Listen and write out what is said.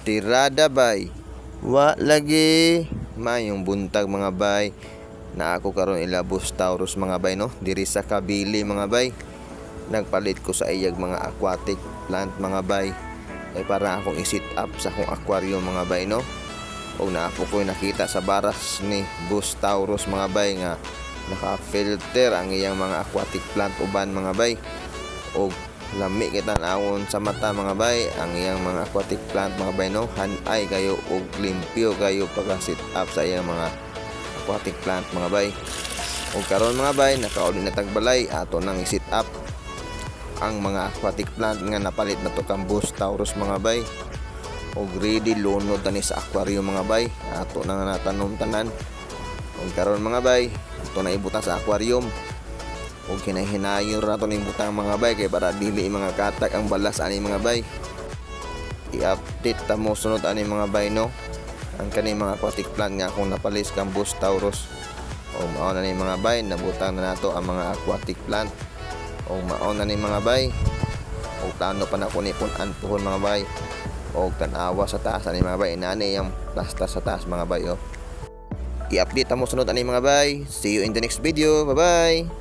tirada bay. Wa lagi mayong buntag mga bay na ako karon ilabos Taurus mga bay no diri sa Kabili mga bay. Nagpalit ko sa iyag mga aquatic plant mga bay para akong i-set up sa akong aquarium mga bay no. Og naapo ko nakita sa baras ni Boss Taurus mga bay nga naka-filter ang iyang mga aquatic plant uban mga bay. Og lami kita naon sa mata mga bay ang iyang mga aquatic plant mga bay no. Hanay kayo og limpyo kayo pagka-set up sa iyang mga aquatic plant mga bay. Og karon mga bay nakauli na tagbalay ato nang i-set up ang mga aquatic plant nga napalit na to kang Boss Taurus mga bay. Og ready lunod tani sa aquarium mga bay ato na natanom tanan. Og karon mga bay ato na ibutang sa aquarium. Og kinahinayon ra to ning butang mga bay kay para dili mga katak ang balas ani mga bay. I-update ta mo sunod ani mga bay no ang kani mga aquatic plant nga akong napalis kang Boss Taurus. Og mao na ni mga bay nabutang na nato ang mga aquatic plant. O maon na ni mga bay o plano pa na ko ni punan pohon mga bay o tanawa sa taas ani mga bay inani yung plaster sa taas mga bay. I-update mo sunod ani mga bay. See you in the next video. Bye bye.